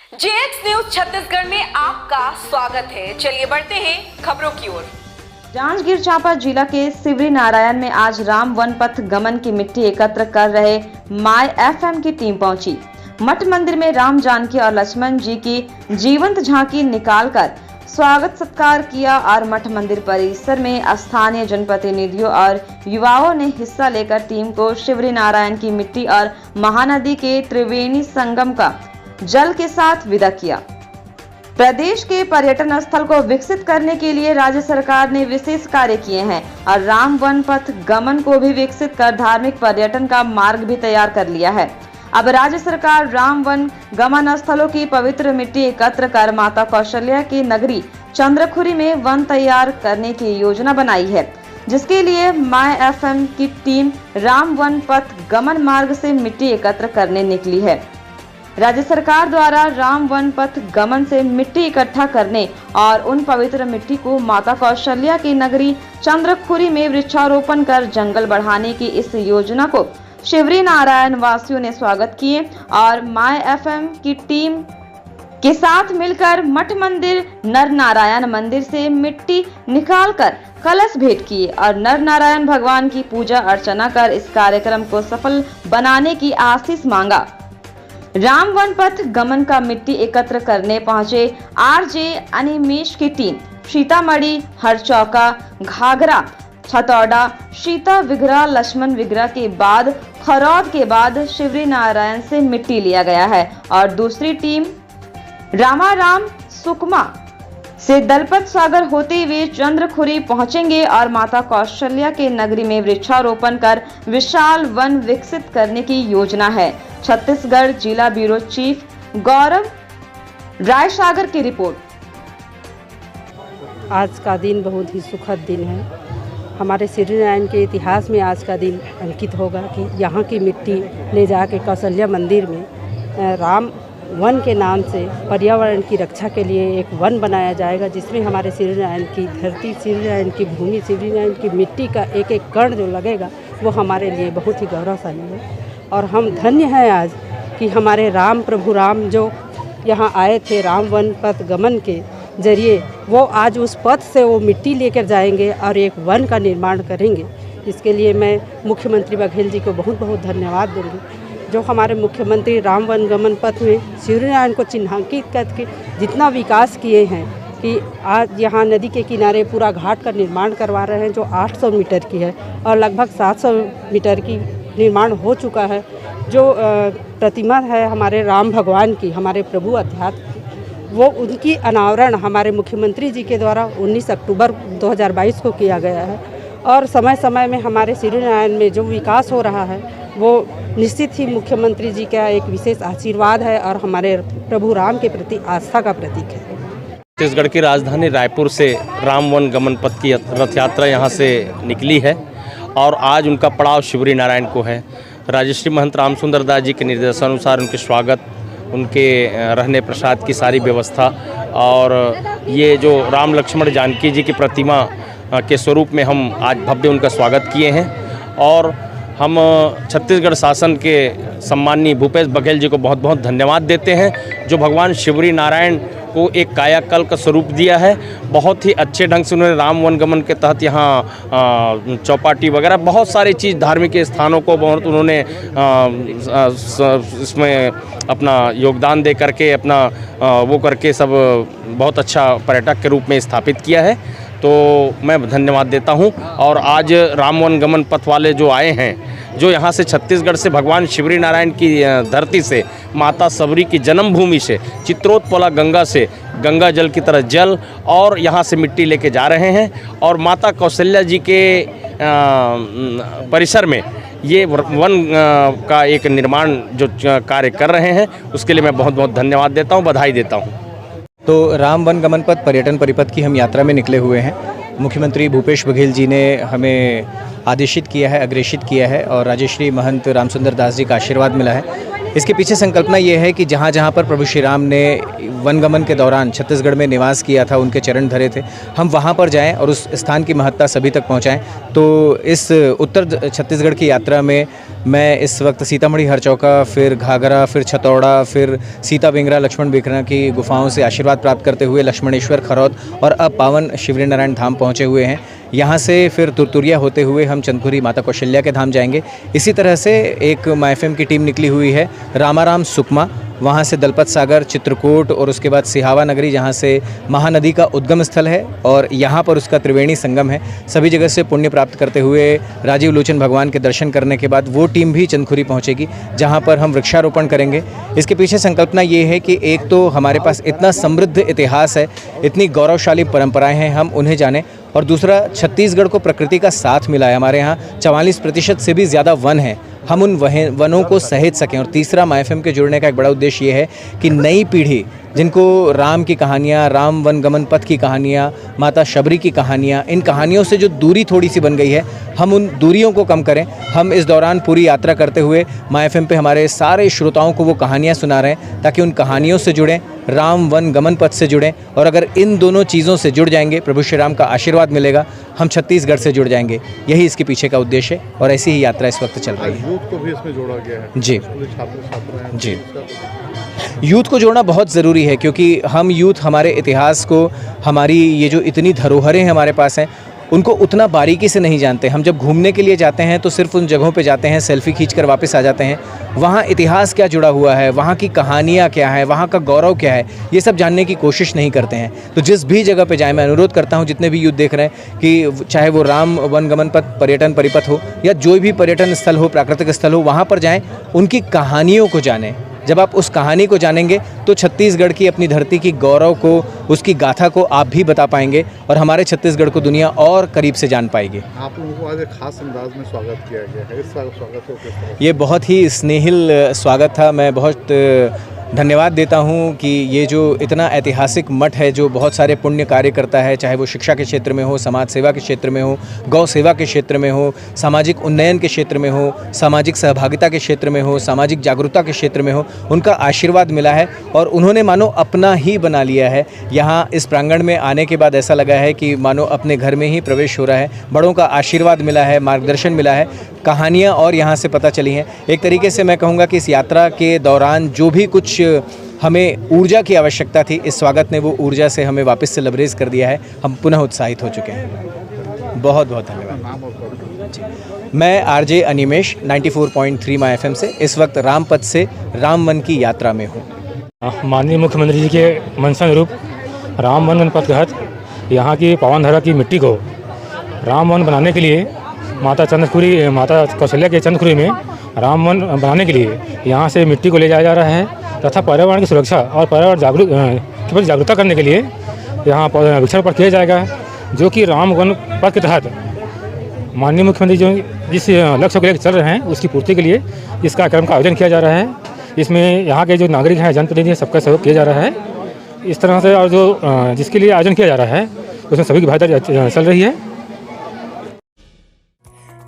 JX news Chhattisgarh में आपका स्वागत है। चलिए बढ़ते हैं खबरों की ओर। जांजगीर चांपा जिला के सिवरी नारायण में आज राम वन पथ गमन की मिट्टी एकत्र कर रहे माय एफएम की टीम पहुंची। मठ मंदिर में राम जानकी और लक्ष्मण जी की जीवंत झांकी निकालकर स्वागत सत्कार किया और मठ मंदिर परिसर में स्थानीय जनप्रतिनिधियों और युवाओं ने हिस्सा लेकर टीम को सिवरी नारायण की मिट्टी और महानदी के त्रिवेणी संगम का जल के साथ विदा किया। प्रदेश के पर्यटन स्थल को विकसित करने के लिए राज्य सरकार ने विशेष कार्य किए हैं और राम वन पथ गमन को भी विकसित कर धार्मिक पर्यटन का मार्ग भी तैयार कर लिया है। अब राज्य सरकार राम वन गमन स्थलों की पवित्र मिट्टी एकत्र कर माता कौशल्या की नगरी चंद्रखुरी में वन तैयार करने की योजना बनाई है, जिसके लिए माय एफएम की टीम राम वन पथ गमन मार्ग से मिट्टी एकत्र करने निकली है। राज्य सरकार द्वारा राम वन पथ गमन से मिट्टी इकट्ठा करने और उन पवित्र मिट्टी को माता कौशल्या की नगरी चंद्रखुरी में वृक्षारोपण कर जंगल बढ़ाने की इस योजना को सिवरी नारायण वासियों ने स्वागत किए और माय एफएम की टीम के साथ मिलकर मठ मंदिर नर नारायण मंदिर से मिट्टी निकालकर कलश भेंट किए और नर नारायण भगवान की पूजा अर्चना कर इस कार्यक्रम को सफल बनाने की आशीष मांगा। राम वन पथ गमन का मिट्टी एकत्र करने पहुंचे आरजे अनिमेश की टीम सीतामढ़ी, हरचौका, घाघरा, छतौड़ा, सीता विग्रह, लक्ष्मण विग्रह के बाद खरौद के बाद सिवरी नारायण से मिट्टी लिया गया है और दूसरी टीम रामाराम सुकमा से दलपत सागर होते हुए चंद्रखुरी पहुंचेंगे और माता कौशल्या के नगरी में वृक्षारोपण कर विशाल वन विकसित करने की योजना है। छत्तीसगढ़ जिला ब्यूरो चीफ गौरव रायसागर की रिपोर्ट। आज का दिन बहुत ही सुखद दिन है। हमारे सिवरी नारायण के इतिहास में आज का दिन अंकित होगा कि यहाँ की मिट्टी ले जाके कौशल्या मंदिर में राम वन के नाम से पर्यावरण की रक्षा के लिए एक वन बनाया जाएगा, जिसमें हमारे सिवरी नारायण की धरती, सिवरी नारायण की भूमि, सिवरी नारायण की मिट्टी का एक एक कण जो लगेगा वो हमारे लिए बहुत ही गौरवशाली है। और हम धन्य हैं आज कि हमारे राम प्रभु राम जो यहाँ आए थे राम वन पथ गमन के जरिए, वो आज उस पथ से वो मिट्टी लेकर जाएंगे और एक वन का निर्माण करेंगे। इसके लिए मैं मुख्यमंत्री बघेल जी को बहुत बहुत धन्यवाद दूँगी, जो हमारे मुख्यमंत्री राम वन गमन पथ में सिवरी नारायण को चिन्हांकित करके जितना विकास किए हैं कि आज यहाँ नदी के किनारे पूरा घाट का निर्माण करवा रहे हैं जो 800 मीटर की है और लगभग 700 मीटर की निर्माण हो चुका है। जो प्रतिमा है हमारे राम भगवान की, हमारे प्रभु अध्यात्म की, वो उनकी अनावरण हमारे मुख्यमंत्री जी के द्वारा 19 अक्टूबर 2022 को किया गया है। और समय समय में हमारे सिवरी नारायण में जो विकास हो रहा है वो निश्चित ही मुख्यमंत्री जी का एक विशेष आशीर्वाद है और हमारे प्रभु राम के प्रति आस्था का प्रतीक है। छत्तीसगढ़ की राजधानी रायपुर से राम वन गमन पथ की रथ यात्रा यहाँ से निकली है और आज उनका पड़ाव सिवरी नारायण को है। राजश्री महंत राम सुंदर दास जी के निर्देशानुसार उनके स्वागत, उनके रहने प्रसाद की सारी व्यवस्था और ये जो राम लक्ष्मण जानकी जी की प्रतिमा के स्वरूप में हम आज भव्य उनका स्वागत किए हैं। और हम छत्तीसगढ़ शासन के सम्माननीय भूपेश बघेल जी को बहुत बहुत धन्यवाद देते हैं, जो भगवान सिवरी नारायण को एक कायाकल्प का स्वरूप दिया है। बहुत ही अच्छे ढंग से उन्होंने राम वन गमन के तहत यहाँ चौपाटी वगैरह बहुत सारी चीज़ धार्मिक स्थानों को बहुत उन्होंने इसमें अपना योगदान दे करके अपना वो करके सब बहुत अच्छा पर्यटक के रूप में स्थापित किया है। तो मैं धन्यवाद देता हूं। और आज राम वन गमन पथ वाले जो आए हैं, जो यहाँ से छत्तीसगढ़ से भगवान सिवरी नारायण की धरती से, माता सबरी की जन्मभूमि से, चित्रोत्पला गंगा से गंगा जल की तरह जल और यहाँ से मिट्टी लेके जा रहे हैं और माता कौशल्या जी के परिसर में ये वन का एक निर्माण जो कार्य कर रहे हैं, उसके लिए मैं बहुत बहुत धन्यवाद देता हूँ, बधाई देता हूँ। तो राम वन गमन पथ पर्यटन परिपथ की हम यात्रा में निकले हुए हैं। मुख्यमंत्री भूपेश बघेल जी ने हमें आदेशित किया है, अग्रेषित किया है और राजश्री महंत रामसुंदर दास जी का आशीर्वाद मिला है। इसके पीछे संकल्पना ये है कि जहाँ जहाँ पर प्रभु श्री राम ने वनगमन के दौरान छत्तीसगढ़ में निवास किया था, उनके चरण धरे थे, हम वहाँ पर जाएं और उस स्थान की महत्ता सभी तक पहुँचाएं। तो इस उत्तर छत्तीसगढ़ की यात्रा में मैं इस वक्त सीतामढ़ी हरचौका, फिर घाघरा, फिर छतौड़ा, फिर सीता बिंगरा, लक्ष्मण बिखरा की गुफाओं से आशीर्वाद प्राप्त करते हुए लक्ष्मणेश्वर, खरौद और अब पावन शिवरी नारायण धाम पहुँचे हुए हैं। यहाँ से फिर तुरतुरिया होते हुए हम चंदखुरी माता कौशल्या के धाम जाएंगे। इसी तरह से एक माय एफएम की टीम निकली हुई है रामाराम सुकमा, वहाँ से दलपत सागर, चित्रकूट और उसके बाद सिहावा नगरी, जहाँ से महानदी का उद्गम स्थल है और यहाँ पर उसका त्रिवेणी संगम है। सभी जगह से पुण्य प्राप्त करते हुए राजीव लोचन भगवान के दर्शन करने के बाद वो टीम भी चंदखुरी पहुँचेगी, जहाँ पर हम वृक्षारोपण करेंगे। इसके पीछे संकल्पना ये है कि एक तो हमारे पास इतना समृद्ध इतिहास है, इतनी गौरवशाली परंपराएं हैं, हम उन्हें जानें, और दूसरा छत्तीसगढ़ को प्रकृति का साथ मिला है। हमारे यहाँ 44% से भी ज़्यादा वन हैं, हम उन वनों को सहेज सकें। और तीसरा माय एफएम के जुड़ने का एक बड़ा उद्देश्य ये है कि नई पीढ़ी जिनको राम की कहानियाँ, राम वन गमन पथ की कहानियाँ, माता शबरी की कहानियाँ, इन कहानियों से जो दूरी थोड़ी सी बन गई है, हम उन दूरियों को कम करें। हम इस दौरान पूरी यात्रा करते हुए माय एफएम पे हमारे सारे श्रोताओं को वो कहानियाँ सुना रहे हैं, ताकि उन कहानियों से जुड़ें, राम वन गमन पथ से जुड़ें। और अगर इन दोनों चीज़ों से जुड़ जाएंगे, प्रभु श्री राम का आशीर्वाद मिलेगा, हम छत्तीसगढ़ से जुड़ जाएंगे। यही इसके पीछे का उद्देश्य है और ऐसी ही यात्रा इस वक्त चल रही है। यूथ को भी इसमें जोड़ा गया है। जी छात्र जी, यूथ को जोड़ना बहुत ज़रूरी है, क्योंकि हम यूथ हमारे इतिहास को, हमारी ये जो इतनी धरोहरें हमारे पास हैं, उनको उतना बारीकी से नहीं जानते। हम जब घूमने के लिए जाते हैं तो सिर्फ उन जगहों पे जाते हैं, सेल्फी खींचकर वापस आ जाते हैं। वहाँ इतिहास क्या जुड़ा हुआ है, वहाँ की कहानियाँ क्या है, वहाँ का गौरव क्या है, ये सब जानने की कोशिश नहीं करते हैं। तो जिस भी जगह पे जाएं, मैं अनुरोध करता हूँ जितने भी यूथ देख रहे हैं कि चाहे वो राम वन गमन पथ पर्यटन परिपथ हो या जो भी पर्यटन स्थल हो, प्राकृतिक स्थल हो, वहाँ पर जाएँ, उनकी कहानियों को जानें। जब आप उस कहानी को जानेंगे तो छत्तीसगढ़ की, अपनी धरती की गौरव को, उसकी गाथा को आप भी बता पाएंगे और हमारे छत्तीसगढ़ को दुनिया और करीब से जान पाएगी। आप लोगों को आज एक खास अंदाज में स्वागत किया गया है। इस स्वागत को किस तरह? ये बहुत ही स्नेहिल स्वागत था। मैं बहुत धन्यवाद देता हूँ कि ये जो इतना ऐतिहासिक मठ है, जो बहुत सारे पुण्य कार्य करता है, चाहे वो शिक्षा के क्षेत्र में हो, समाज सेवा के क्षेत्र में हो, गौ सेवा के क्षेत्र में हो, सामाजिक उन्नयन के क्षेत्र में हो, सामाजिक सहभागिता के क्षेत्र में हो, सामाजिक जागरूकता के क्षेत्र में हो, उनका आशीर्वाद मिला है और उन्होंने मानो अपना ही बना लिया है। यहाँ इस प्रांगण में आने के बाद ऐसा लगा है कि मानो अपने घर में ही प्रवेश हो रहा है। बड़ों का आशीर्वाद मिला है, मार्गदर्शन मिला है, कहानियाँ और यहाँ से पता चली हैं। एक तरीके से मैं कहूँगा कि इस यात्रा के दौरान जो भी कुछ हमें ऊर्जा की आवश्यकता थी, इस स्वागत ने वो ऊर्जा से हमें वापस से लबरेज कर दिया है। हम पुनः उत्साहित हो चुके हैं। बहुत बहुत धन्यवाद। मैं आरजे अनिमेश 94.3 माय एफएम से इस वक्त रामपथ से रामवन की यात्रा में हूँ। माननीय मुख्यमंत्री जी के मंशा अनुरूप राम वन पथ के तहत यहाँ की पावन धरा की मिट्टी को राम वन बनाने के लिए माता कौशल्या के चंदखुरी में राम वन बनाने के लिए यहाँ से मिट्टी को ले जाया जा रहा है तथा पर्यावरण की सुरक्षा और पर्यावरण जागरूकता करने के लिए यहाँ वृक्षारोपण किया जाएगा, जो कि राम वन पथ के तहत माननीय मुख्यमंत्री जो जिस लक्ष्य को लेकर चल रहे हैं उसकी पूर्ति के लिए इस कार्यक्रम का आयोजन किया जा रहा है। इसमें यहाँ के जो नागरिक हैं, जनप्रतिनिधि हैं, सबका सहयोग किया जा रहा है इस तरह से। और जो जिसके लिए आयोजन किया जा रहा है उसमें सभी की भागीदारी चल रही है।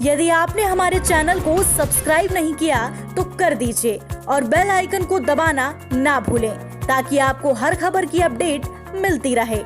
यदि आपने हमारे चैनल को सब्सक्राइब नहीं किया तो कर दीजिए और बेल आइकन को दबाना ना भूलें, ताकि आपको हर खबर की अपडेट मिलती रहे।